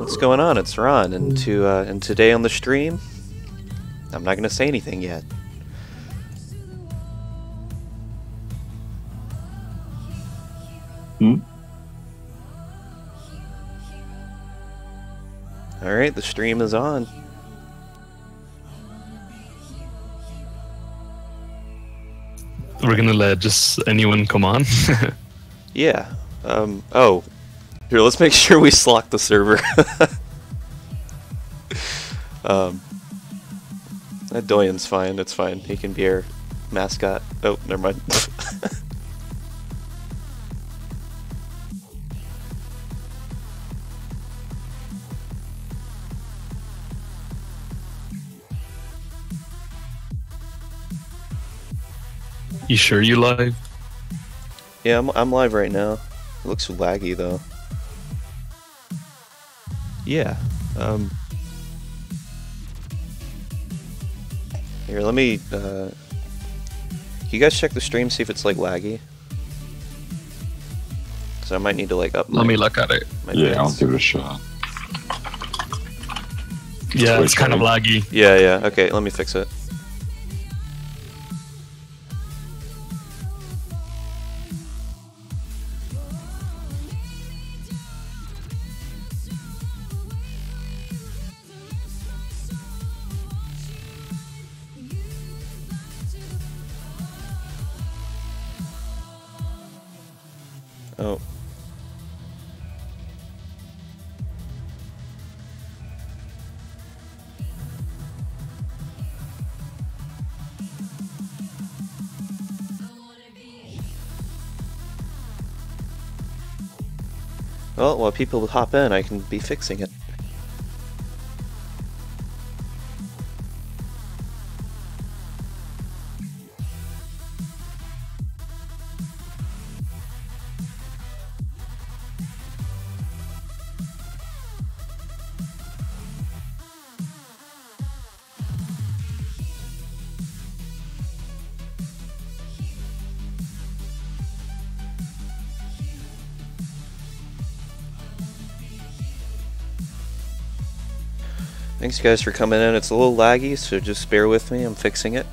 What's going on? It's Ron, and today on the stream, I'm not gonna say anything yet. Alright, the stream is on. We're gonna let just anyone come on? Yeah. Oh. Here, let's make sure we slock the server. That Doyen's fine, it's fine. He can be our mascot. Oh, never mind. You sure you live? Yeah, I'm live right now. It looks laggy though. Yeah. Here, let me. Can you guys check the stream, see if it's like laggy? So I might need to like up. Let me look at it. Yeah, I'll give it a shot. Yeah, it's kind of laggy. Yeah, yeah. Okay, let me fix it. Oh. Well, while people hop in, I can be fixing it. Thanks guys for coming in. It's a little laggy, so just bear with me. I'm fixing it.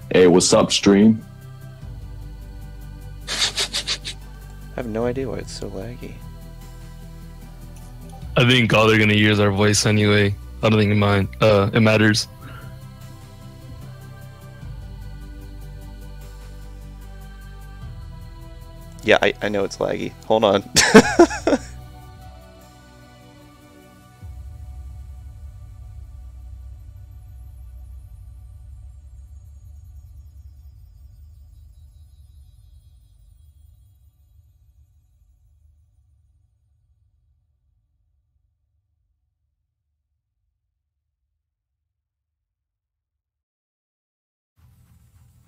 Hey, what's up, stream? I have no idea why it's so laggy. I think all they're gonna hear is our voice anyway. I don't think it matters. Yeah, I know it's laggy. Hold on.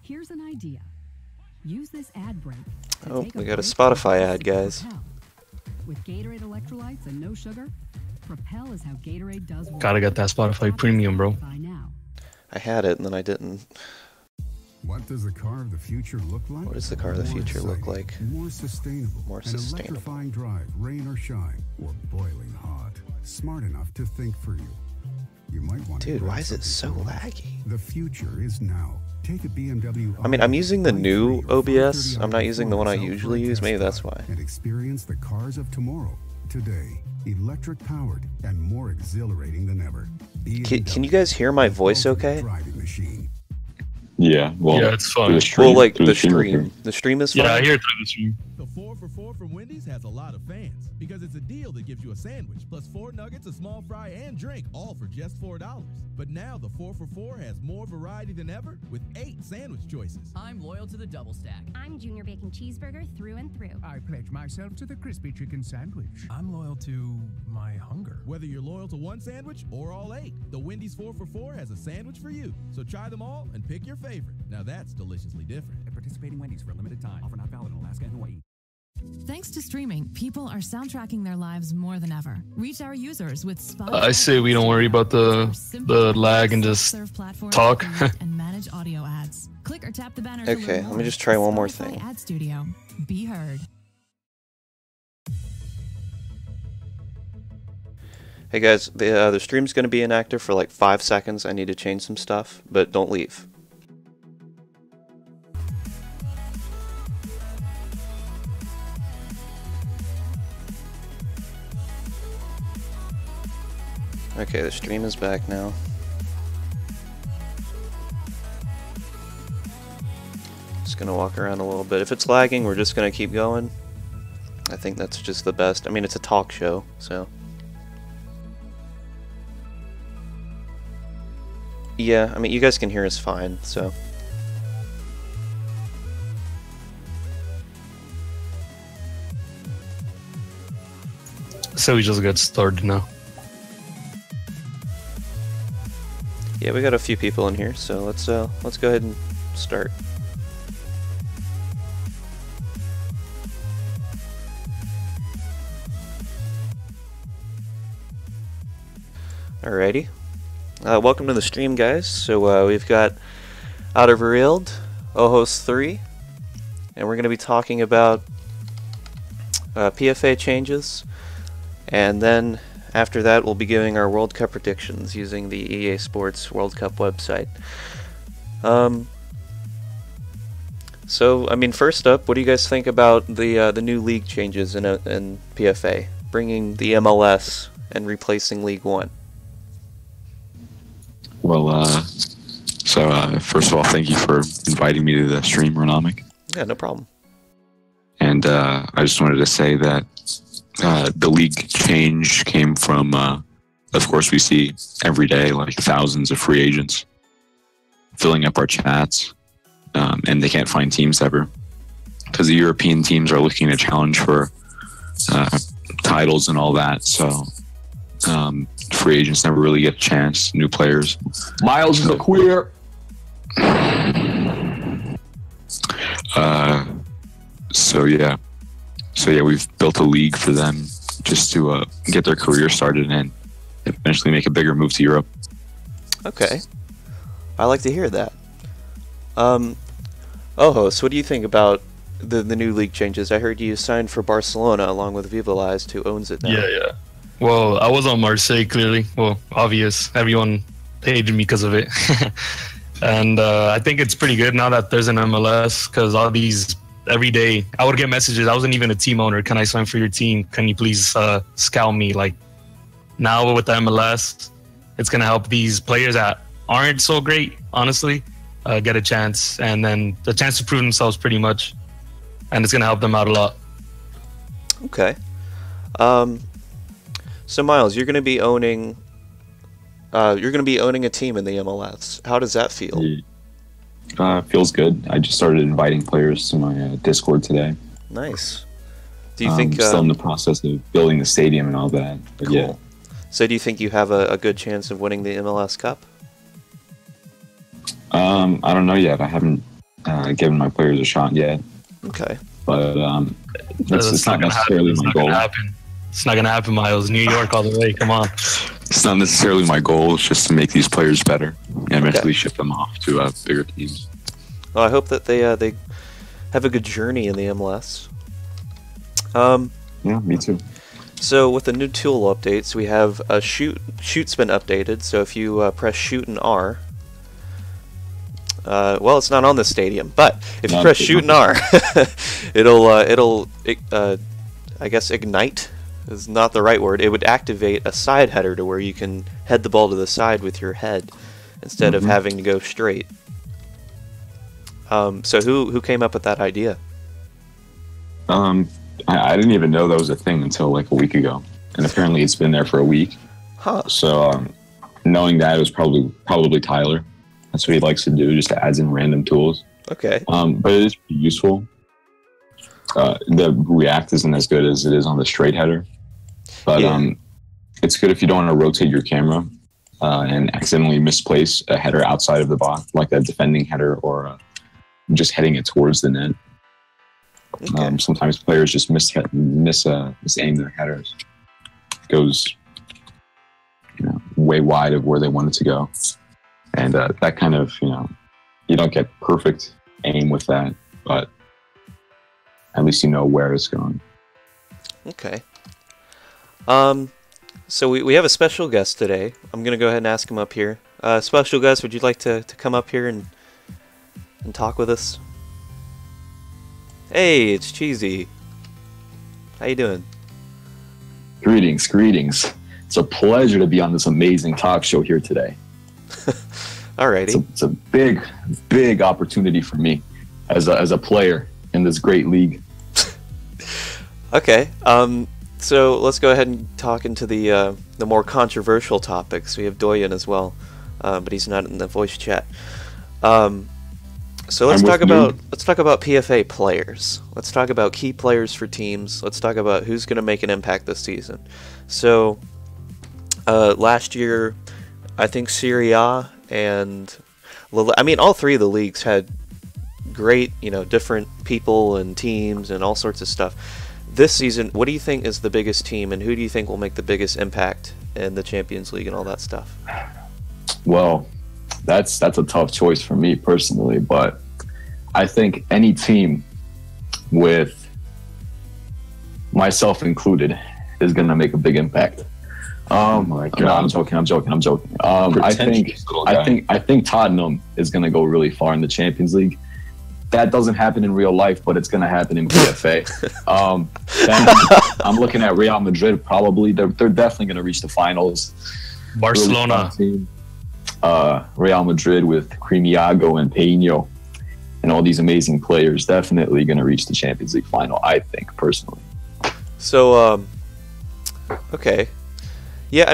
Here's an idea. Use this ad break. Oh, we got a Spotify ad, guys. With Gatorade electrolytes and no sugar, Propel is how Gatorade does work. Gotta get that Spotify premium, bro. I had it and then I didn't. What does the car of the future look like? What does the car of the future look like? More sustainable. More An sustainable. electrifying drive, rain or shine, or boiling hot. Smart enough to think for you. You might want Dude, to why is it so laggy? The future is now. take a BMW. I mean, I'm using the new OBS. I'm not i30 using the one I usually use. Maybe that's why. And experience the cars of tomorrow. Today, electric powered and more exhilarating than ever. Can you guys hear my voice okay? Driving machine. Yeah, well, Yeah, it's fine. Well, like through the stream. stream. The stream is fine. Yeah, I hear it through the stream. The 4 for $4 from Wendy's has a lot of fans because it's a deal that gives you a sandwich plus 4 nuggets, a small fry, and drink, all for just $4. But now the 4 for $4 has more variety than ever with 8 sandwich choices. I'm loyal to the double stack. I'm Junior Bacon Cheeseburger through and through. I pledge myself to the crispy chicken sandwich. I'm loyal to my hunger. Whether you're loyal to one sandwich or all 8, the Wendy's 4 for $4 has a sandwich for you. So try them all and pick your favorite. Now that's deliciously different. At participating Wendy's for a limited time. Offer not valid in Alaska and Hawaii. Thanks to streaming, people are soundtracking their lives more than ever. Reach our users with Spotify. I say we don't worry about the lag and just talk. And manage audio ads. Click or tap the banner. Okay, let me just try one more Spotify thing. Ad Studio. Be heard. Hey guys, the stream's gonna be inactive for like 5 seconds. I need to change some stuff, but don't leave. Okay, the stream is back now. Just gonna walk around a little bit. If it's lagging, we're just gonna keep going. I think that's just the best. I mean, it's a talk show, so. Yeah, I mean, you guys can hear us fine, so. So we just get started now. Yeah, we got a few people in here, so let's go ahead and start. Alrighty. Welcome to the stream, guys. So we've got AlderwereId, Ohjos3, and we're going to be talking about PFA changes, and then after that we'll be giving our World Cup predictions using the EA Sports World Cup website. So, I mean, first up, what do you guys think about the new league changes in PFA, bringing the MLS and replacing League One? Well, first of all, thank you for inviting me to the stream, Ronomic. Yeah, no problem. And I just wanted to say that the league change came from, of course, we see every day like thousands of free agents filling up our chats, and they can't find teams ever because the European teams are looking to challenge for titles and all that. So free agents never really get a chance. New players. Miles is a queer. So yeah, we've built a league for them just to get their career started and eventually make a bigger move to Europe. Okay, I like to hear that. Ohjos, what do you think about the new league changes? I heard you signed for Barcelona along with Vivalized, who owns it now. Yeah. Well, I was on Marseille, clearly. Well, obvious. Everyone hated me because of it. And I think it's pretty good now that there's an MLS, because all these, every day, I would get messages. I wasn't even a team owner. Can I sign for your team? Can you please scout me? Like, now with the MLS, it's going to help these players that aren't so great, honestly, get a chance. And then the chance to prove themselves pretty much. And it's going to help them out a lot. Okay. So Miles, you're going to be owning a team in the MLS. How does that feel? Feels good. I just started inviting players to my Discord today. Nice. Do you think still in the process of building the stadium and all that? But cool. Yeah. So do you think you have a good chance of winning the MLS Cup? I don't know yet. I haven't given my players a shot yet. Okay. But it's not necessarily my goal. It's not gonna happen, Miles. New York all the way. Come on. It's not necessarily my goal. It's just to make these players better and eventually ship them off to bigger teams. Well, I hope that they have a good journey in the MLS. Yeah, me too. So with the new tool updates, we have a shoot's been updated. So if you press shoot and R, Well, it's not on the stadium, but if you press shoot and R, it'll I guess ignite is not the right word. It would activate a side header to where you can head the ball to the side with your head instead of having to go straight. So who came up with that idea? I didn't even know that was a thing until like a week ago, and apparently it's been there for a week. Huh. So knowing that, it was probably Tyler. That's what he likes to do, just adds in random tools. Okay. But it is pretty useful. The React isn't as good as it is on the straight header, but it's good if you don't want to rotate your camera and accidentally misplace a header outside of the box, like a defending header or just heading it towards the net. Okay. Sometimes players just misaim their headers. It goes, way wide of where they want it to go, and that kind of, you don't get perfect aim with that, but at least you know where it's going. Okay. So we have a special guest today. I'm gonna go ahead and ask him up here. Special guest, would you like to come up here and talk with us? Hey, it's Cheesy. How you doing? Greetings. It's a pleasure to be on this amazing talk show here today. Alrighty. It's a big opportunity for me as a player in this great league. Okay. So let's go ahead and talk into the more controversial topics. We have Doyen as well, but he's not in the voice chat. So let's talk about PFA players. Let's talk about key players for teams. Let's talk about who's going to make an impact this season. So last year, I think Serie A and all three of the leagues had great, different people and teams and all sorts of stuff. This season, what do you think is the biggest team, and who do you think will make the biggest impact in the Champions League and all that stuff? Well, that's a tough choice for me personally, but I think any team, with myself included, is going to make a big impact. Oh my God! No, I'm joking. I think Tottenham is going to go really far in the Champions League. That doesn't happen in real life, but it's going to happen in PFA. Then I'm looking at Real Madrid. Probably they're definitely going to reach the finals. Barcelona. Really Real Madrid with Cremiago and Peño and all these amazing players, definitely going to reach the Champions League final, I think, personally. So, okay. Yeah,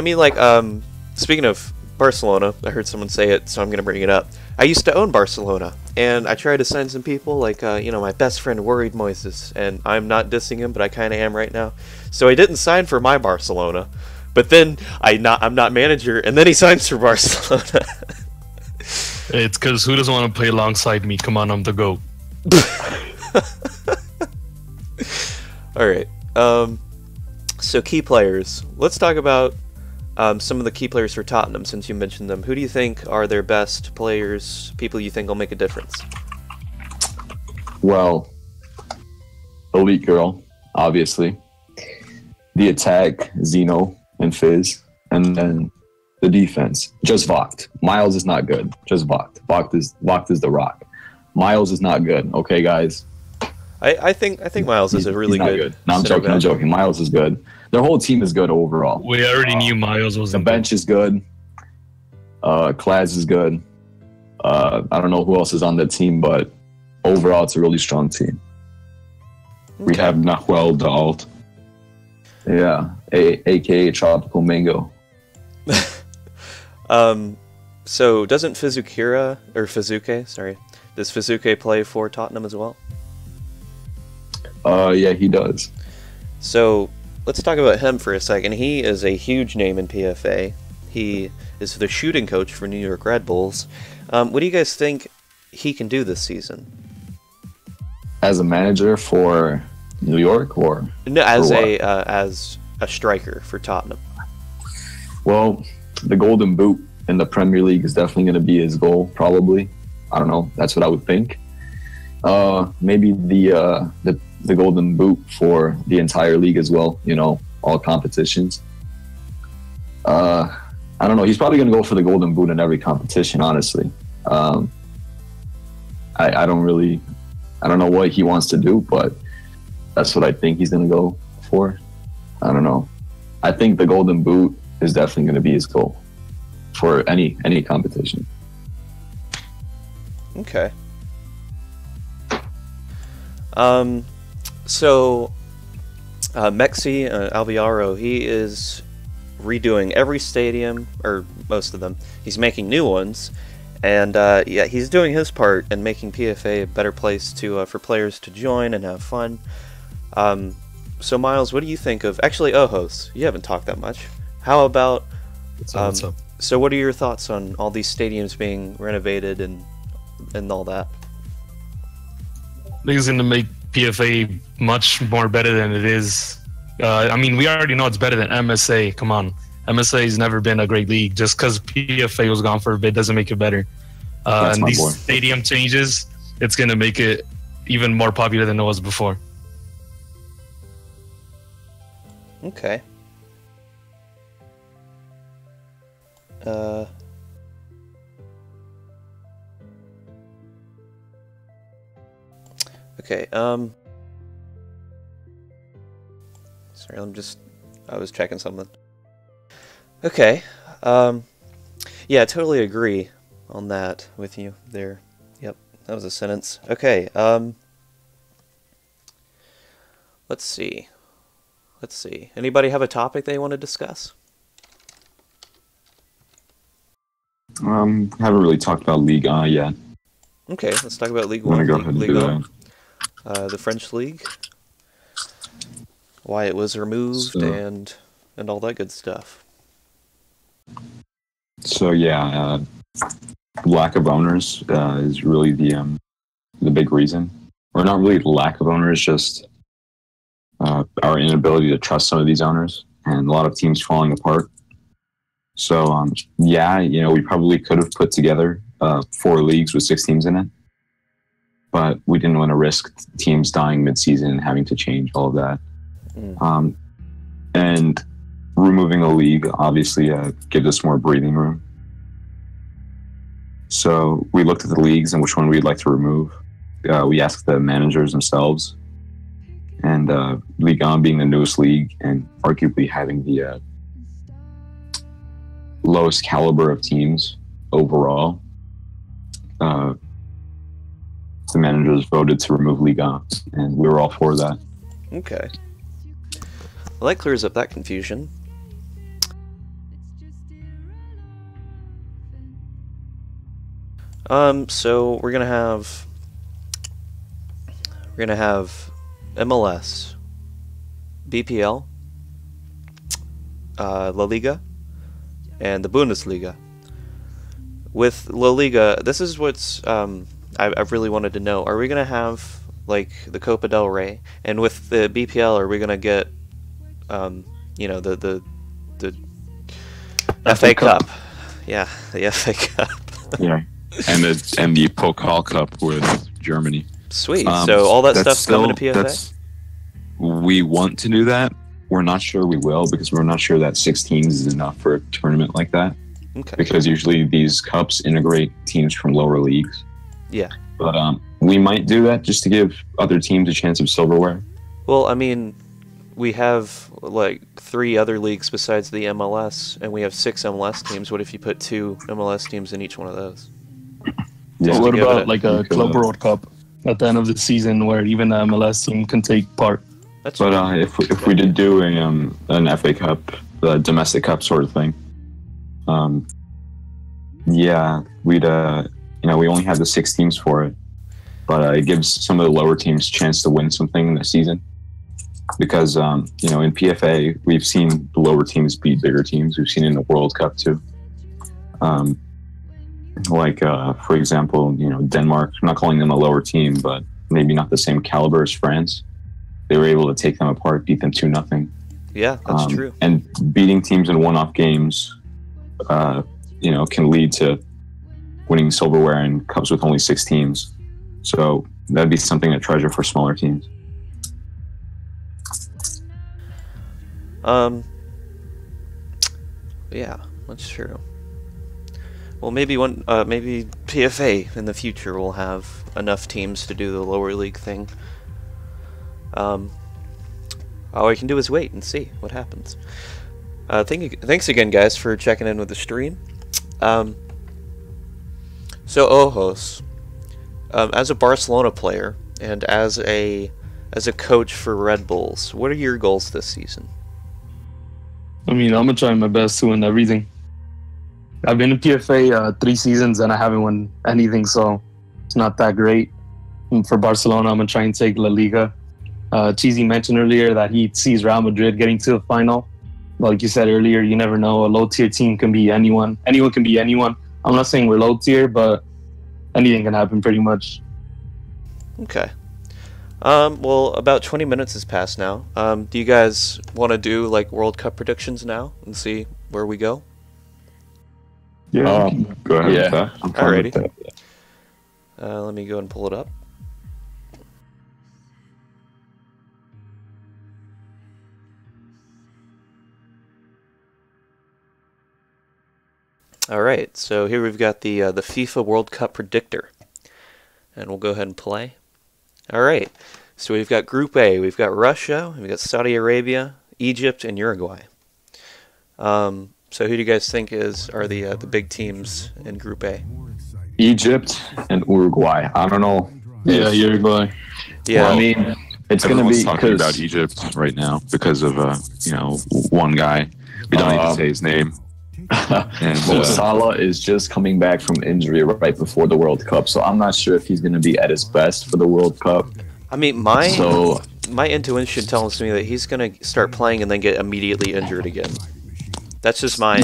speaking of Barcelona, I heard someone say it, so I'm going to bring it up. I used to own Barcelona, and I tried to sign some people, my best friend Worried Moises, and I'm not dissing him, but I kind of am right now. So I didn't sign for my Barcelona, but then I'm not manager, and then he signs for Barcelona. It's because who doesn't want to play alongside me? Come on, I'm the GOAT. All right. So key players. Let's talk about some of the key players for Tottenham, since you mentioned them. Who do you think are their best players, people you think will make a difference? Well, Elite Girl, obviously. The attack, Zeno and Fizz. And then the defense, just Vogt. Miles is not good. Just Vogt. Vogt is the rock. Miles is not good. Okay, guys. I think Miles is a really good. No, I'm joking. Miles is good. Their whole team is good overall. We already knew Miles was. The bench is good. Klaz is good. I don't know who else is on the team, but overall, it's a really strong team. Okay. We have Nahuel Dalt. Yeah, aka Tropical Mango. So doesn't Fizuke, sorry, does Fizuke play for Tottenham as well? Yeah, he does. So let's talk about him for a second. He is a huge name in PFA. He is the shooting coach for New York Red Bulls. What do you guys think he can do this season? As a manager for New York, or no, as a striker for Tottenham? Well, the Golden Boot in the Premier League is definitely going to be his goal, probably. I don't know. That's what I would think. Maybe the Golden Boot for the entire league as well, all competitions. I don't know. He's probably going to go for the Golden Boot in every competition, honestly. I don't know what he wants to do, but that's what I think he's going to go for. I don't know. I think the Golden Boot is definitely going to be his goal for any competition. Okay. So Mexi Alviaro, he is redoing every stadium, or most of them. He's making new ones, and yeah, he's doing his part in making PFA a better place to for players to join and have fun. So Miles, what do you think of actually Ohjos? You haven't talked that much. How about what's up? So what are your thoughts on all these stadiums being renovated and all that? I think it's going to make PFA much more better than it is. I mean, we already know it's better than MSA. Come on. MSA has never been a great league. Just because PFA was gone for a bit doesn't make it better. And these stadium changes, it's going to make it even more popular than it was before. Okay. Okay, sorry, I was checking something. Okay, yeah, I totally agree on that with you there. Yep, that was a sentence. Okay, let's see. Anybody have a topic they want to discuss? Haven't really talked about Ligue 1 yet. Okay, let's talk about League I'm gonna One. go ahead and do that. The French league, why it was removed, and all that good stuff. So yeah, lack of owners is really the big reason, or not really the lack of owners, just our inability to trust some of these owners, and a lot of teams falling apart. So yeah, we probably could have put together 4 leagues with 6 teams in it, but we didn't want to risk teams dying mid-season and having to change all of that. And removing a league obviously gives us more breathing room. So we looked at the leagues and which one we'd like to remove. We asked the managers themselves, and Ligue 1 being the newest league and arguably having the lowest caliber of teams overall, the managers voted to remove Ligue 1, and we were all for that. Okay. Well, that clears up that confusion. So we're gonna have MLS, BPL, La Liga, and the Bundesliga. With La Liga, this is what's I've really wanted to know. Are we gonna have like the Copa del Rey? And with the BPL, are we gonna get the FA Cup? Yeah, the FA Cup. Yeah, and the Pokal Cup with Germany. Sweet. So all that stuff's coming to PFA. We want to do that. We're not sure we will, because we're not sure that 6 teams is enough for a tournament like that. Okay. Because usually these cups integrate teams from lower leagues. Yeah. But we might do that just to give other teams a chance of silverware. Well, I mean, we have like 3 other leagues besides the MLS, and we have 6 MLS teams. What if you put 2 MLS teams in each one of those? Yeah. So what about like a Club World Cup at the end of the season, where even the MLS team can take part? That's but if we did do an FA Cup, the domestic cup sort of thing, yeah, we'd we only have the 6 teams for it, but it gives some of the lower teams a chance to win something in the season. Because in PFA we've seen the lower teams beat bigger teams. We've seen it in the World Cup too. For example, Denmark. I'm not calling them a lower team, but maybe not the same caliber as France. They were able to take them apart, beat them 2-0. Yeah, that's true. And beating teams in one-off games, can lead to winning silverware in cups with only 6 teams. So that'd be something to treasure for smaller teams. Yeah, that's true. Well, maybe maybe PFA in the future will have enough teams to do the lower league thing. All we can do is wait and see what happens. Thanks again, guys, for checking in with the stream. So Ohjos, as a Barcelona player and as a coach for Red Bulls, what are your goals this season? I mean, I'm gonna try my best to win everything. I've been in PFA 3 seasons and I haven't won anything, so it's not that great. And for Barcelona, I'm gonna try and take La Liga. Cheesy mentioned earlier that he sees Real Madrid getting to the final. Like you said earlier, you never know. A low-tier team can be anyone. Anyone can be anyone. I'm not saying we're low-tier, but anything can happen pretty much. Okay. Well, about 20 minutes has passed now. Do you guys want to do like World Cup predictions now and see where we go? Yeah. Go ahead with that. Alrighty. Let me go and pull it up. Alright, so here we've got the FIFA World Cup predictor. And we'll go ahead and play. Alright, so we've got Group A. We've got Russia, we've got Saudi Arabia, Egypt, and Uruguay. So who do you guys think are the big teams in Group A? Egypt and Uruguay. I don't know. Yeah, Uruguay. Yeah, well, I mean, it's going to be talking about Egypt right now because of one guy. We don't need to say his name. And Salah is just coming back from injury right before the World Cup, so I'm not sure if he's going to be at his best for the World Cup. I mean, my intuition tells me that he's going to start playing and then get immediately injured again. That's just my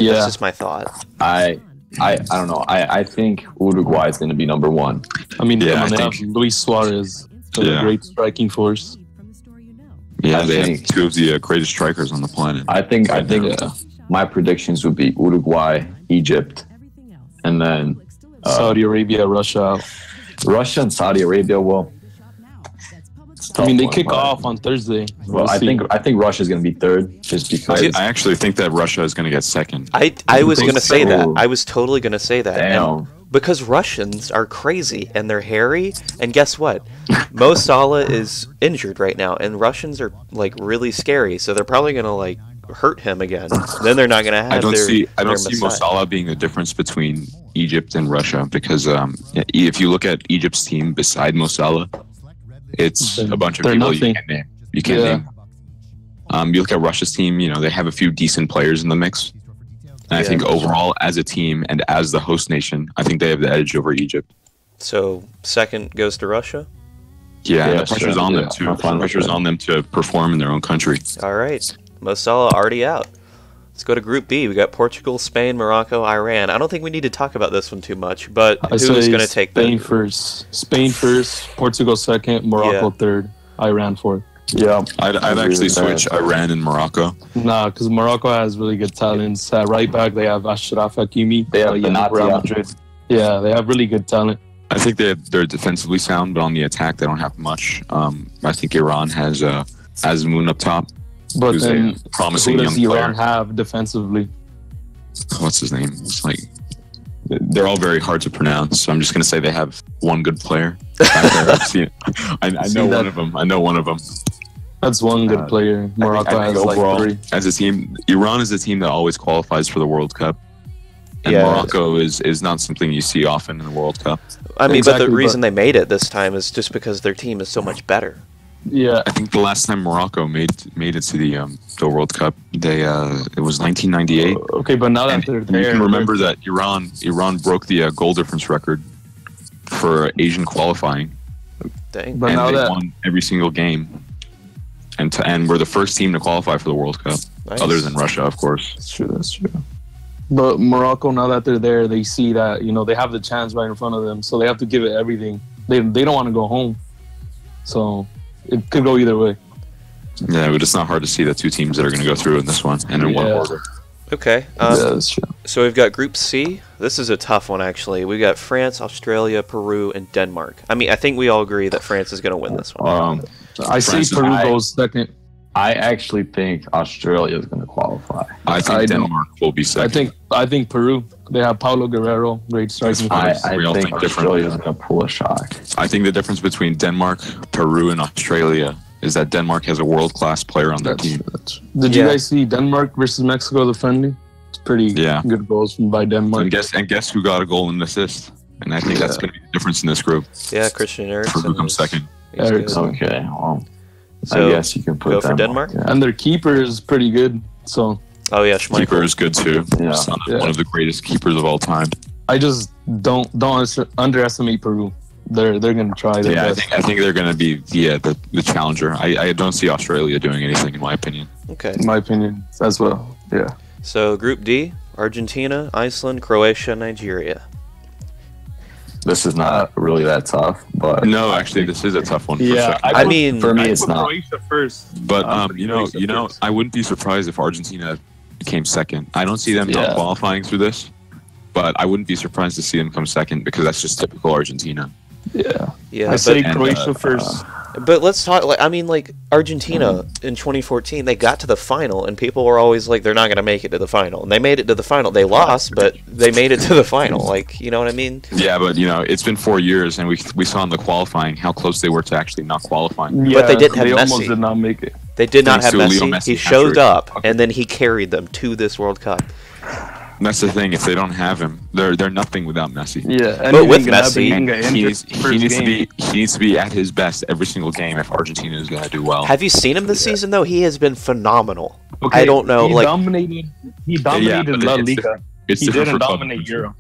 thought. I don't know. I think Uruguay is going to be number 1. I mean, they have Luis Suarez, a great striking force. Yeah, they have 2 of the greatest strikers on the planet. I think my predictions would be Uruguay, Egypt, and then Saudi Arabia, Russia. Russia and Saudi Arabia. Well, I mean, they kick off on Thursday. Well, I think Russia's going to be 3rd, just because. I actually think that Russia is going to get 2nd. I was going to say that. I was totally going to say that. Damn. Because Russians are crazy and they're hairy, and guess what? Mo Salah is injured right now, and Russians are like really scary, so they're probably going to like hurt him again. Then they're not going to have. I don't see Mo Salah being the difference between Egypt and Russia, because if you look at Egypt's team beside Mo Salah, it's a bunch of people you can't name. You can't name. You look at Russia's team, they have a few decent players in the mix. And I think overall, as a team and as the host nation, I think they have the edge over Egypt. So 2nd goes to Russia? Yeah, the pressure's on them too. The pressure's on them to perform in their own country. All right. Mo Salah already out. Let's go to Group B. We got Portugal, Spain, Morocco, Iran. I don't think we need to talk about this one too much, but who's going to take that? Spain first, Portugal 2nd, Morocco 3rd, Iran 4th. Yeah, I'd actually switch Iran and Morocco. Nah, because Morocco has really good talents. At right back, they have Ashraf Hakimi. They have Real Madrid. Yeah, they have really good talent. I think they're defensively sound, but on the attack, they don't have much. I think Iran has Azmoun up top. But then, promising who does young Iran player. have defensively? What's his name? It's like they're all very hard to pronounce. So I'm just gonna say they have one good player. I know one of them. I know one of them. That's one good player. Morocco has overall, like 3. As a team, Iran is a team that always qualifies for the World Cup. And Morocco is not something you see often in the World Cup. I mean, but the reason they made it this time is just because their team is so much better. Yeah, I think the last time Morocco made it to the World Cup, it was 1998. Okay, but now that they're there, you can remember that Iran broke the goal difference record for Asian qualifying. Dang. But now they won every single game, and we're the first team to qualify for the World Cup, other than Russia, of course. That's true. But Morocco, now that they're there, they see that they have the chance right in front of them, so they have to give it everything. They don't want to go home, so. It could go either way. Yeah, but it's not hard to see the 2 teams that are going to go through in this one, and in one order. Okay. That's true. So we've got Group C. This is a tough one, actually. We got France, Australia, Peru, and Denmark. I mean, I think we all agree that France is going to win this one. I say Peru goes 2nd. I actually think Australia is going to qualify. I think Denmark will be second. I think Peru. They have Paulo Guerrero, great striking. I think Australia is going to pull a shot. I think the difference between Denmark, Peru, and Australia is that Denmark has a world-class player on their team. Did you guys see Denmark versus Mexico, the friendly? It's pretty good goals by Denmark. And guess who got a goal and assist? And I think that's going to be the difference in this group. Yeah, Christian Eriksen. For who comes second. Okay, well, so I guess you can put go for Denmark. Yeah. And their keeper is pretty good. So. Oh yeah, Schmeichel. Keeper is good too. Yeah. One of the greatest keepers of all time. I just don't underestimate Peru. They're gonna try their best. I think they're gonna be the challenger. I don't see Australia doing anything in my opinion. Okay. In my opinion as well. Yeah. So Group D: Argentina, Iceland, Croatia, Nigeria. This is not really that tough, but no, actually, this is a tough one. Yeah, I mean, for me, it's not. Croatia first, but I wouldn't be surprised if Argentina came second. I don't see them not qualifying through this, but I wouldn't be surprised to see them come second because that's just typical Argentina. I say Croatia first. But let's talk. Argentina in 2014, they got to the final, and people were always like, they're not going to make it to the final, and they made it to the final. They lost, but they made it to the final. You know what I mean? Yeah, but it's been 4 years, and we saw in the qualifying how close they were to actually not qualifying. Yeah, but they didn't have Messi. Almost did not make it. They did not have Messi. Messi. He showed up, and then he carried them to this World Cup. And that's the thing. If they don't have him, they're nothing without Messi. Yeah, but with Messi, he needs to be at his best every single game if Argentina is going to do well. Have you seen him this season though? He has been phenomenal. Okay, I don't know. He dominated La Liga. He didn't dominate Euro.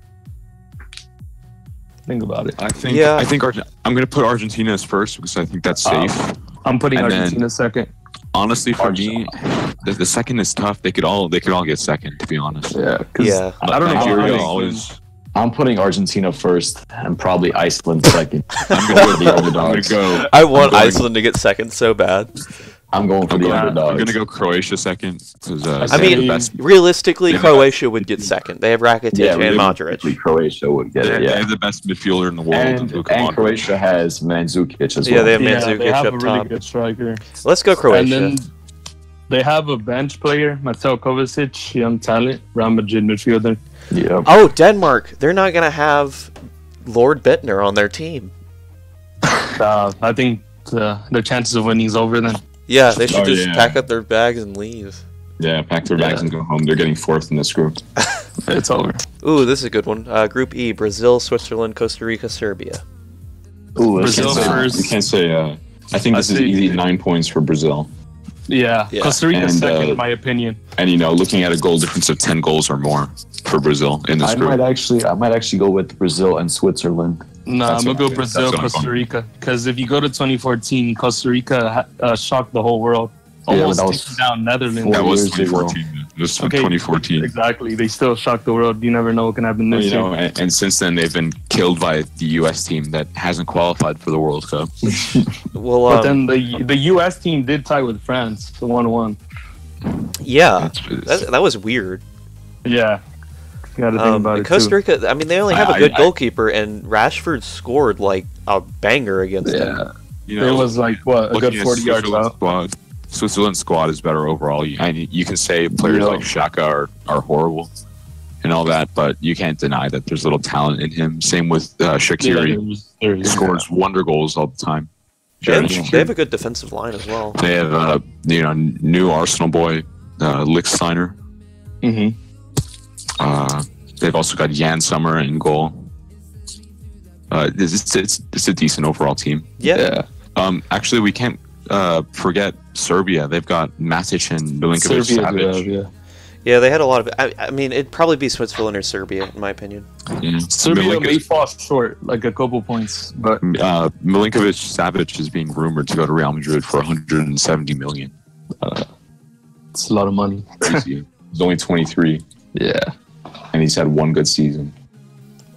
Think about it. I think I'm going to put Argentina as first because I think that's safe. I'm putting Argentina second. Honestly, for me, the second is tough. They could all get second, to be honest. Yeah. I don't know. I'm putting Argentina first and probably Iceland second. I'm going with the underdogs. I want Iceland to get second so bad. I'm going for the underdogs. I'm going to go Croatia second. Realistically, Croatia would get second. They have Rakitic and Modric. Croatia would get it. They have the best midfielder in the world. And Croatia has Mandzukic as well. Yeah, they have Mandzukic they have up a really top. good striker. Let's go Croatia. And then they have a bench player, Mateo Kovacic, young talent, Real Madrid midfielder. Yeah. Oh, Denmark. They're not going to have Lord Bittner on their team. I think the chances of winning is over then. Yeah, they should just pack up their bags and leave. Yeah, pack their bags and go home. They're getting fourth in this group. It's over. Ooh, this is a good one. Group E: Brazil, Switzerland, Costa Rica, Serbia. Ooh, Brazil first. You can't say. I think this is easy 9 points for Brazil. Yeah. Costa Rica second, in my opinion. And looking at a goal difference of 10 goals or more for Brazil in this group. I might actually go with Brazil and Switzerland. No, I'm gonna go Brazil, Costa Rica. Because if you go to 2014, Costa Rica shocked the whole world. Almost taking down Netherlands. That was 2014. This was 2014. Exactly. They still shocked the world. You never know what can happen this year. And since then, they've been killed by the U.S. team that hasn't qualified for the World Cup. But then the U.S. team did tie with France, the 1-1. Yeah, that was weird. Yeah. You gotta think about it Costa Rica, they only have a good goalkeeper, and Rashford scored like a banger against them. It was like, what, a good 40 yards out. Switzerland's squad is better overall. You can say players like Xhaka are horrible and all that, but you can't deny that there's little talent in him. Same with Shaqiri. He scores wonder goals all the time. They have a good defensive line as well. They have new Arsenal boy, Lichtsteiner. Mm-hmm. They've also got Jan Sommer in goal. It's a decent overall team. Yeah. Actually, we can't forget Serbia. They've got Matic and Milinkovic-Savic. Yeah, they had a lot of. It'd probably be Switzerland or Serbia, in my opinion. Yeah. Serbia may fall short, like a couple points, but Milinkovic-Savic is being rumored to go to Real Madrid for 170 million. It's a lot of money. Crazy. He's only 23. Yeah, and he's had one good season.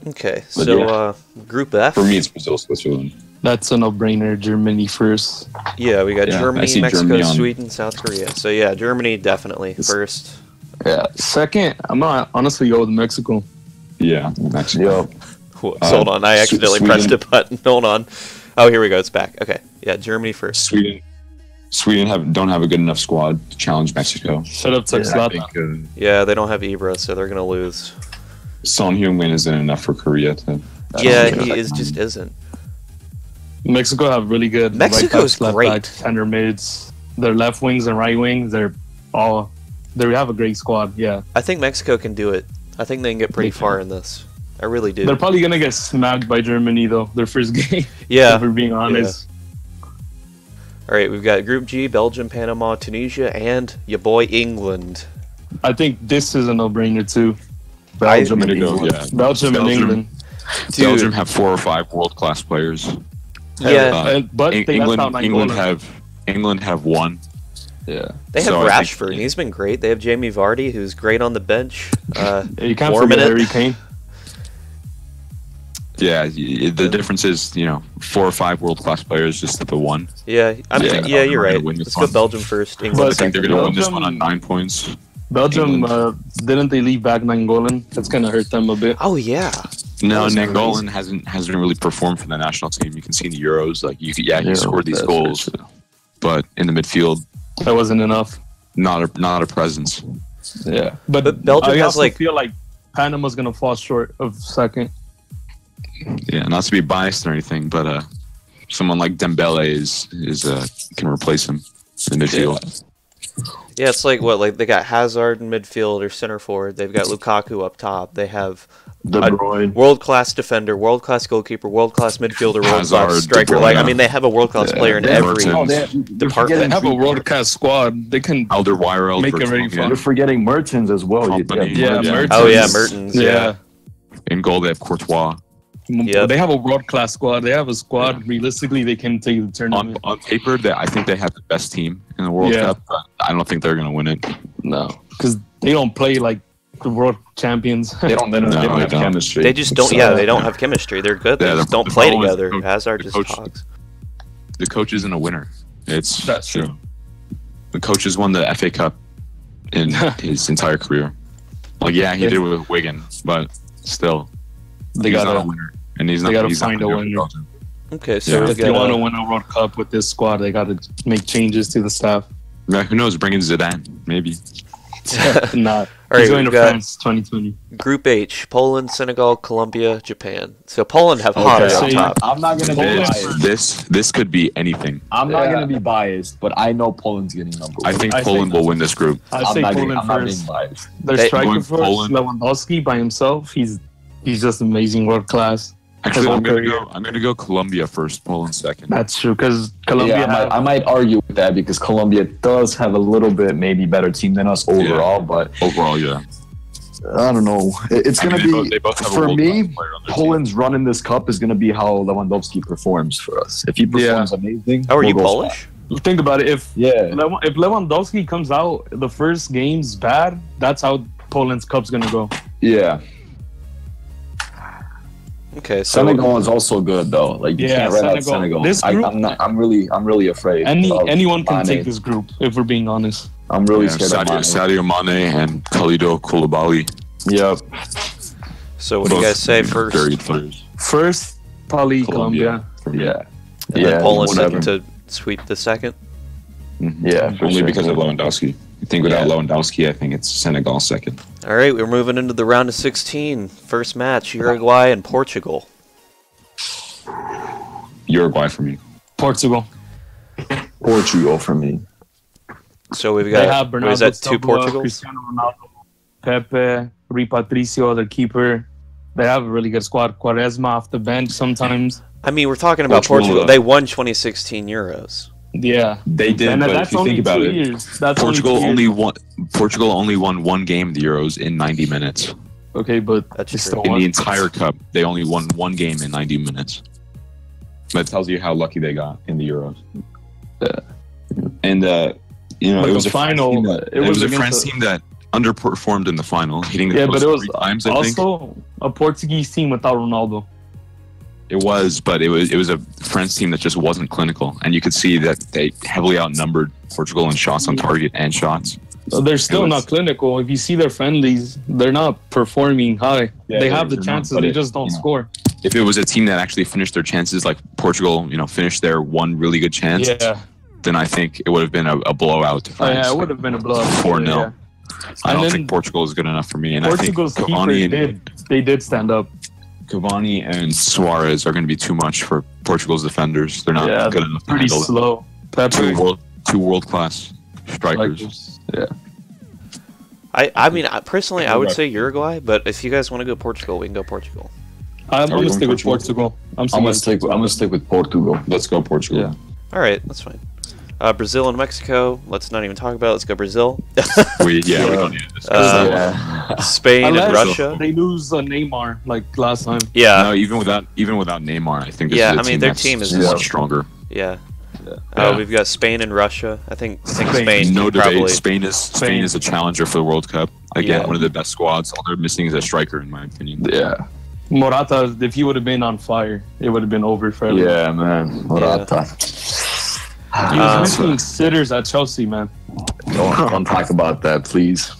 Okay, so Group F. For me, it's Brazil, Switzerland. That's a no-brainer. Germany first. Yeah, we got Germany, Mexico, Sweden, South Korea. So yeah, Germany definitely first. Yeah, second, I'm gonna honestly go with Mexico. Yeah, Mexico. Hold on, I accidentally pressed a button. Hold on. Oh, here we go. It's back. Okay, yeah, Germany first. Sweden don't have a good enough squad to challenge Mexico. Should have took Zlatan. Yeah, they don't have Ibra, so they're gonna lose. Son Heung-min isn't enough for Korea to. Yeah, he just isn't. Mexico have really good. Mexico's right backs, great. Left backs, center mids. Their left wings and right wings. They have a great squad. Yeah. I think Mexico can do it. I think they can get pretty far in this. I really do. They're probably gonna get smacked by Germany though. Their first game. Yeah. If we're being honest. All right, we've got Group G: Belgium, Panama, Tunisia, and your boy England. I think this is a no-brainer too. Belgium and England. Yeah. Belgium and England. Dude. Belgium have 4 or 5 world-class players. Yeah, but England have 1. Yeah, they have So I think- Rashford. He's been great. They have Jamie Vardy, who's great on the bench. You can't warming forget it. Harry Kane. Yeah, the difference is 4 or 5 world-class players just to the 1. Yeah, Yeah, you're we're gonna right. win this Let's go one. Belgium first. England I think they're second. going to win this one on 9 points. Belgium didn't they leave back Nangolan? That's gonna hurt them a bit. Oh yeah. No, Nangolan hasn't really performed for the national team. You can see in the Euros, he scored these goals, but in the midfield, That wasn't enough. not a presence. Yeah, But Belgium I has also feel like Panama's gonna fall short of second. Yeah, not to be biased or anything, but someone like Dembele can replace him in the midfield. Yeah, it's like they got Hazard in midfield or center forward. They've got Lukaku up top. They have De Bruyne. world-class defender, world-class goalkeeper, world-class midfielder, world-class Hazard, striker. De Bruyne. They have a world-class player in every department. They have a world-class squad. They can AlderwereId make it very fun. You're forgetting Mertens as well. Company. Yeah, Mertens. Mertens. Oh yeah, Mertens. Yeah. In goal, they have Courtois. Yep. They have a world-class squad. They have a squad. Realistically, they can take the tournament. On paper, I think they have the best team in the World Cup, but I don't think they're going to win it. No, because they don't play like the world champions. They don't have chemistry. They just don't. They don't have chemistry. They're good. They just don't play together. Hazard just talks. The coach isn't a winner. That's true. The coach has won the FA Cup in his entire career. He did it with Wigan, but still, he's not a winner, and he's not. They gotta he's not find a gonna do it winner. for Belgium. Okay, so if they want to win a World Cup with this squad, they got to make changes to the staff. Yeah, who knows? Bring in Zidane, maybe. Not. All right, He's going to we've got France 2020. Group H: Poland, Senegal, Colombia, Japan. So Poland have Hana so up top. I'm not gonna be biased. This could be anything. I'm not gonna be biased, but I know Poland's getting number 1. I think Poland will win this group. I say Poland I'm not being first. biased. Their They- striker Going first, Poland. Lewandowski by himself. He's just amazing, world class. Actually, I'm Okay. gonna go Colombia first, Poland second. That's true because Colombia. Yeah, I might argue with that because Colombia does have a little bit maybe better team than us overall, but Overall, yeah. I don't know. It's gonna They both have a for world-class me. player on their Poland's run in this cup is gonna be how Lewandowski performs for us. If he performs amazing, Oh, are you we'll go Polish? think about it. If Yeah. if Lewandowski comes out the first game's bad, that's how Poland's cup's gonna go. Yeah. Okay, so Senegal is also good though. Like you Yeah, can't write out Senegal. Senegal. This group- I'm really afraid. of Anyone can Mane. take this group if we're being honest. I'm really Yeah, scared of Sadio Mane and Khalidou Koulibaly. Yep. So what do you guys say first? Very good players. First, probably Colombia. for me. Yeah. And then Poland whatever. second to sweep the second. Yeah, for Only sure. because of Lewandowski. I think without Lewandowski, I think it's Senegal second. All right, we're moving into the round of 16. First match: Uruguay and Portugal. Uruguay for me. Portugal. Portugal for me. So we've They got have what Bernardo is that? Silva, Two Portugals. Cristiano Ronaldo, Pepe, Rui Patricio, their keeper. They have a really good squad. Quaresma off the bench sometimes. I mean, we're talking about Portugal. They won 2016 Euros. Yeah, They did, and but that's if you only think about 2 it, years. That's Portugal only 2 years. Portugal only won one game of the Euros in 90 minutes. Okay, but That's it's true. still In the entire cup, they only won one game in 90 minutes. That tells you how lucky they got in the Euros. And But it was the a final, France team that, it was a against France the- team that underperformed in the final, hitting the yeah, post but it was 3 times. I think also a Portuguese team without Ronaldo. it was, but it was a France team that just wasn't clinical, and you could see that they heavily outnumbered Portugal in shots on target and shots. They're still was- not clinical. If you see their friendlies, they're not performing high. Yeah, they yeah, have the they're not, chances, but they it- just don't you know. score. If it was a team that actually finished their chances, like Portugal, finished their one really good chance, Yeah, then I think it would have been a blowout to France. Yeah, it would have been a blowout. 4-0. Yeah. I don't think Portugal is good enough for me. And Portugal's I think Cavani they did stand up. Cavani and Suarez are going to be too much for Portugal's defenders. They're not good enough to pretty handle slow. Two world-class strikers. Yeah. I mean, personally, I would say Uruguay, but if you guys want to go Portugal, we can go Portugal. I'm going to stick with Portugal. I'm going to stick with Portugal. Let's go Portugal. Yeah. All right, that's fine. Brazil and Mexico. Let's not even talk about it. Let's go Brazil. we don't need to discuss Spain and Russia. They lose Neymar like last time. Yeah. No, even without Neymar, I think. Their team is much stronger. Yeah. We've got Spain and Russia. I think Spain. No probably... debate. Spain is a challenger for the World Cup. Again, one of the best squads. All they're missing is a striker, in my opinion. Yeah. Morata, if he would have been on fire, it would have been over for everyone. Yeah, man. Morata. He was missing sitters at Chelsea, man. Don't talk about that, please.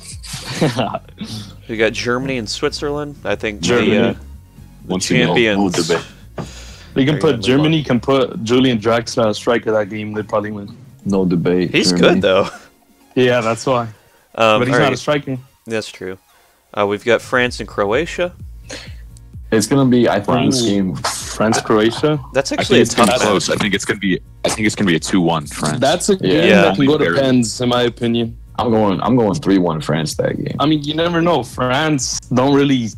We got Germany and Switzerland. I think Germany. The champions. They can put Germany can put Julian Draxler as striker that game. They probably win. No debate. He's good though. Yeah, that's why. But he's not a striker. That's true. We've got France and Croatia. It's gonna be, I think, this game. France, Croatia. That's actually a tough close. I think it's gonna be a 2-1 France. That's a game that can go to pens, in my opinion. I'm going 3-1 France that game. I mean, you never know. France don't really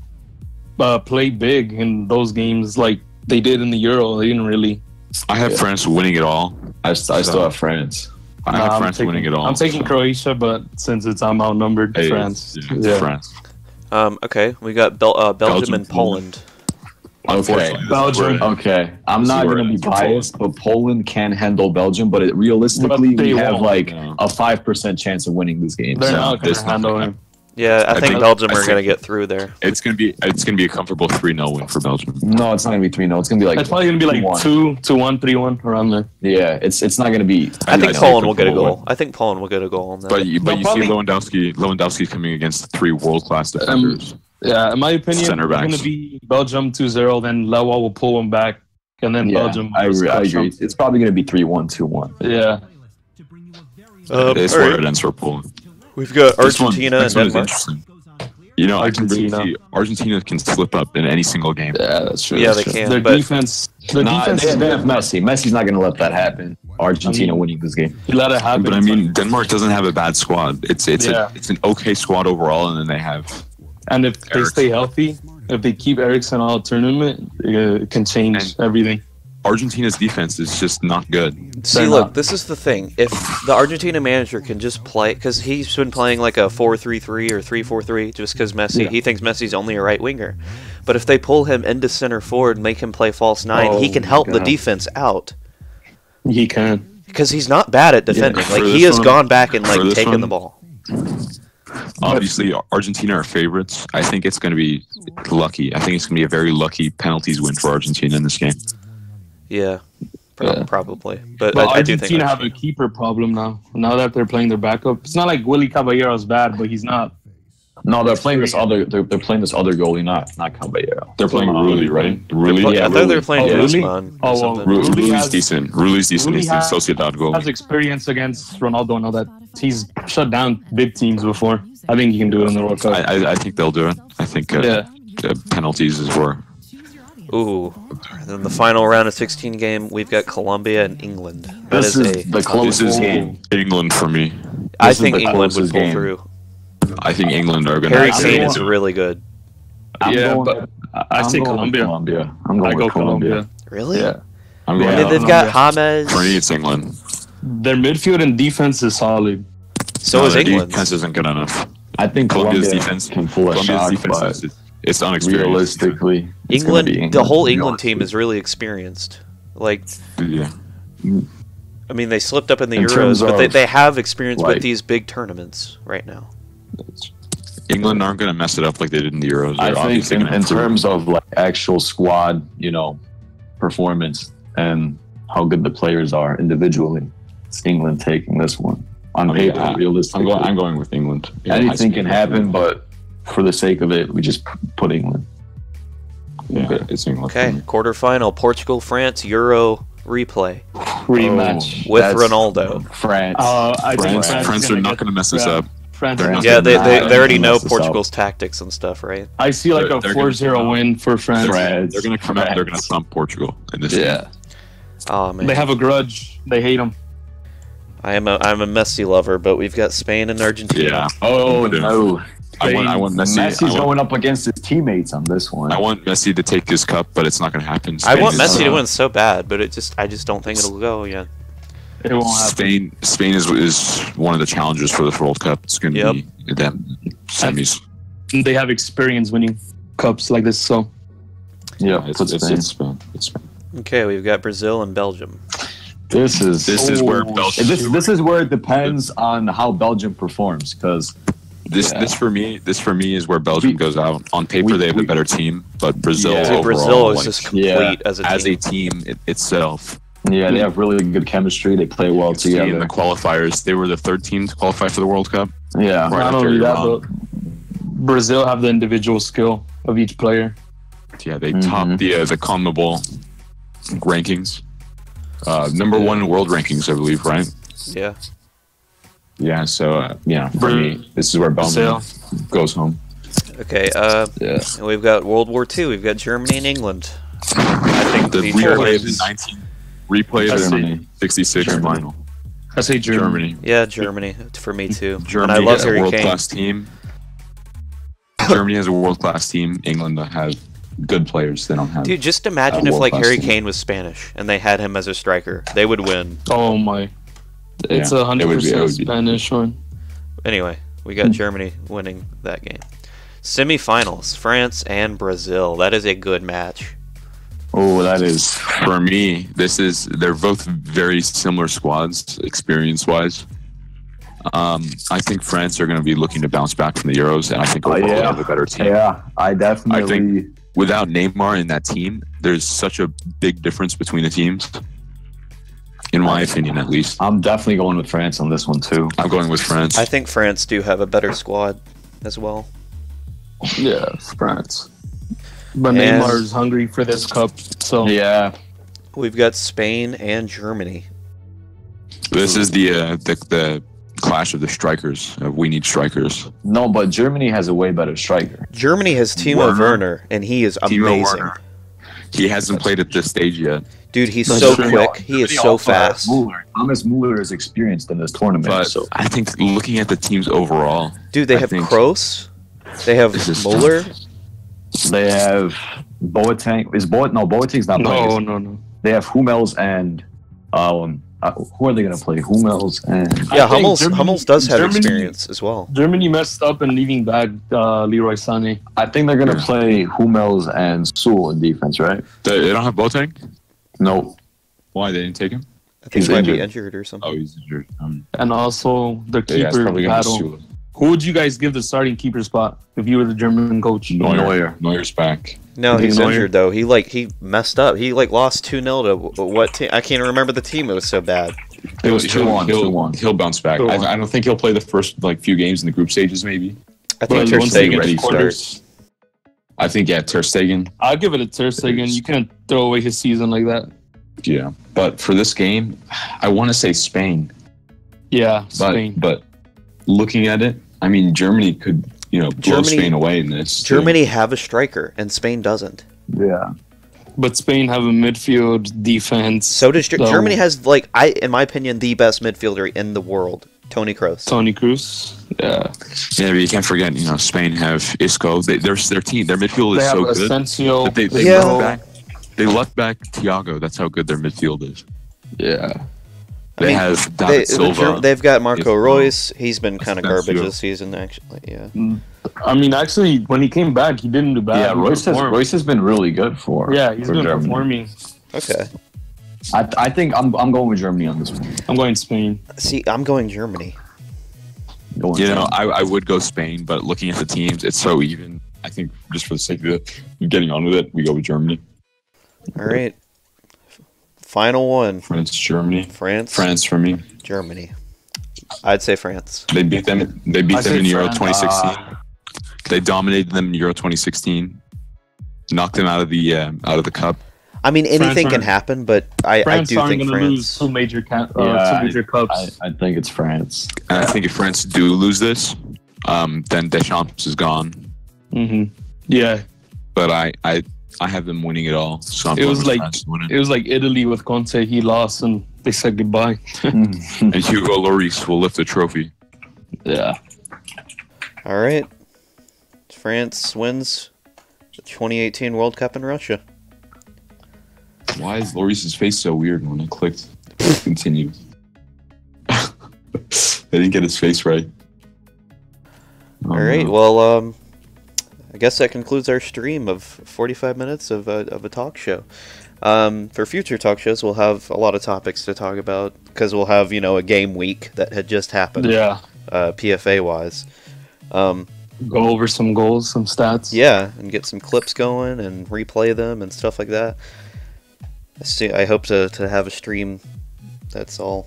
play big in those games like they did in the Euro. They didn't really. I have France winning it all. I still have France. I have France winning it all. I'm taking Croatia, but since I'm outnumbered, France. France. Okay, we got Belgium and Poland. Okay, Belgium. Okay, I'm not going to be biased, but Poland can handle Belgium. But realistically, we have like a 5% chance of winning this game. They're not going to handle him. Yeah, I think Belgium are going to get through there. It's gonna be a comfortable 3-0 win for Belgium. No, it's not going to be 3-0. It's going to be like. It's probably going to be like 2-1, 3-1 around there. Yeah, it's not going to be. I think Poland will get a goal. I think Poland will get a goal on that. But you see Lewandowski coming against 3 world-class defenders. Yeah, in my opinion, it's going to be Belgium 2-0. Then Lewa will pull him back, and then Belgium. I agree. It's probably going to be 3-1, 2-1. Yeah. It's where it ends for Poland. We've got Argentina and Denmark. You know, Argentina can slip up in any single game. Yeah, that's true. Yeah, they can. Their defense. They have Messi. Messi's not going to let that happen. Argentina winning this game. He let it happen. But I mean, Denmark doesn't have a bad squad. It's an okay squad overall, and then they have. And if they stay healthy, if they keep Eriksen all tournament, it can change everything. Argentina's defense is just not good. See, look, this is the thing. If the Argentina manager can just play, because he's been playing like a 4-3-3 or 3-4-3, just because he thinks Messi's only a right winger. But if they pull him into center forward and make him play false 9, he can help the defense out. He can. Because he's not bad at defending. Like, he has gone back and like taken the ball. Obviously, Argentina are favorites. I think it's going to be lucky. I think it's going to be a very lucky penalties win for Argentina in this game. Yeah, probably. But I do think Argentina have a keeper problem now. Now that they're playing their backup, it's not like Willy Caballero's bad, but he's not. No, they're playing this other. They're playing this other goalie, not Caballero. They're playing Rulli, right? Rulli. Yeah, I thought they were playing Rulli. Rulli's decent. Rulli's decent. He's the Sociedad goal. Has experience against Ronaldo and all that. He's shut down big teams before. I think he can do it in the World Cup. I think they'll do it. I think penalties is where. Ooh. And then the final round of 16 game, we've got Colombia and England. This is the closest game. England for me. I think England would pull through. I think England are going to. Harry Kane is really good. But I say Colombia. I'm going with Colombia. Really? Yeah. I'm going they've got James. For me, it's England. Their midfield and defense is solid. So is England. Defense isn't good enough. I think Colombia's defense can pull a shot, but it's unexperienced. Realistically, England, the whole England team is really experienced. Like, yeah. I mean, they slipped up in the Euros, but they have experience with these big tournaments right now. England aren't going to mess it up like they did in the Euros. I think in terms of like actual squad, performance and how good the players are individually, it's England taking this one. On paper, realistically, I'm going with England. Anything can happen, but for the sake of it, we just put England. Yeah, it's England. Okay, quarterfinal, Portugal, France, Euro replay. rematch with Ronaldo. France. I think France are not going to mess this up. Yeah, they already know Portugal's tactics and stuff, right? I see like a 4-0 win for France. They're going to come out. They're going to thump Portugal in this game. Oh man, They have a grudge. They hate him. I'm a Messi lover, but we've got Spain and Argentina. Yeah. Oh no. I want Messi. Messi's going up against his teammates on this one. I want Messi to take this cup, but it's not going to happen. I want Messi to win so bad, but I just don't think it'll go yet. It won't happen. Spain is one of the challengers for this World Cup. It's going to be them semis. They have experience winning cups like this, so Yeah, it's Spain. It's Spain. Okay, we've got Brazil and Belgium. This is where Belgium. This is where it depends on how Belgium performs, because this for me is where Belgium goes out. On paper, they have a better team, but Brazil overall, Brazil is just complete as a team itself. Yeah, they have really good chemistry. They play well together. In the qualifiers, they were the third team to qualify for the World Cup. Yeah, not only that, but Brazil have the individual skill of each player. Yeah, they top the CONMEBOL rankings. Number one in world rankings, I believe, right? Yeah. Yeah, so, for me, this is where Belgium goes home. Okay, and we've got World War II. We've got Germany and England. I think the replay of the 66 final. I say Germany. Yeah, Germany for me too. Germany and I love has Harry a Kane. world-class team. Germany has a world-class team. England have good players. They don't have. Dude, just imagine if like Harry Kane was Spanish and they had him as a striker. They would win. Oh my! It's 100% Spanish one. Anyway, we got Germany winning that game. Semifinals: France and Brazil. That is a good match. Oh, that is for me. They're both very similar squads, experience-wise. I think France are going to be looking to bounce back from the Euros, and I think overall they have a better team. Yeah, I think without Neymar in that team, there's such a big difference between the teams. In my opinion, at least. I'm definitely going with France on this one too. I'm going with France. I think France do have a better squad as well. Yeah, France. But Neymar's hungry for this cup, so yeah. We've got Spain and Germany. This is the clash of the strikers. We need strikers. No, but Germany has a way better striker. Germany has Timo Werner, and he is amazing. He hasn't played at this stage yet. Dude, he's so quick. He is so fast. Thomas Muller is experienced in this tournament. But I think looking at the teams overall... Dude, they have Kroos. They have Muller. They have Boateng. Boateng's not playing. No. They have Hummels and... who are they going to play? Hummels and... Yeah, Hummels does have experience as well. Germany messed up in leaving back Leroy Sané. I think they're going to play Hummels and Sul in defense, right? They don't have Boateng? No. Why? They didn't take him? I think he might be injured or something. Oh, he's injured. And also the keeper battle. Who would you guys give the starting keeper spot if you were the German coach? Neuer's back. No, he's injured though. He messed up. He lost 2-0 to what team? I can't remember the team. It was so bad. It was 2-1. He'll bounce back. I don't think he'll play the first few games in the group stages. Maybe. I think Ter Stegen starts. I think Ter Stegen. I'll give it a Ter Stegen. You can't throw away his season like that. Yeah, but for this game, I want to say Spain. Yeah, Spain. But looking at it, I mean, Germany could blow Spain away in this. Germany have a striker, and Spain doesn't. Yeah. But Spain have a midfield defense. So does Germany has, in my opinion, the best midfielder in the world, Toni Kroos. Yeah. Yeah, but you can't forget, Spain have Isco. Their team, their midfield is so good. Asensio. They left back Thiago. That's how good their midfield is. Yeah. They have David Silva. They've got Marco Reus. He's been kind of garbage this season, actually. Yeah. I mean, actually, when he came back, he didn't do bad. Yeah, Reus has been really good for. Yeah, he's been performing. Okay. I think I'm going with Germany on this one. I'm going Spain. See, I'm going Germany. I would go Spain, but looking at the teams, it's so even. I think just for the sake of getting on with it, we go with Germany. All right. Final one. Germany. France for me. Germany. I'd say France. They beat them in Euro 2016. They dominated them in Euro 2016. Knocked them out of the cup. I mean, anything can aren't- happen, but I France do aren't think going to France. lose two major cups. I think it's France. And I think if France do lose this, then Deschamps is gone. Yeah, But I have them winning it all. So I'm it going was with like France to win it was like Italy with Conte. He lost and they said goodbye. And Hugo Lloris will lift the trophy. Yeah. All right. France wins the 2018 World Cup in Russia. Why is Lloris's face so weird when I clicked continue? I didn't get his face right. All right. Well, I guess that concludes our stream of 45 minutes of a talk show. For future talk shows, we'll have a lot of topics to talk about because we'll have a game week that had just happened. Yeah. PFA wise. Go over some goals, some stats. Yeah, and get some clips going and replay them and stuff like that. I hope to have a stream that's all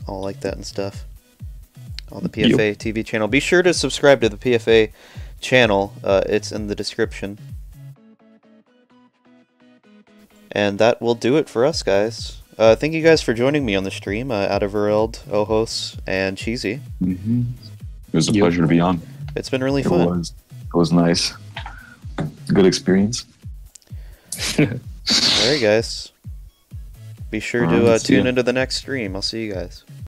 like that and stuff on the PFA TV channel. Be sure to subscribe to the PFA channel. It's in the description. And that will do it for us, guys. Thank you guys for joining me on the stream. AlderwereId, Ohjos, and Cheesy. It was a pleasure to be on. It's been really fun. It was nice. Good experience. Alright, guys. Be sure to tune into the next stream. I'll see you guys.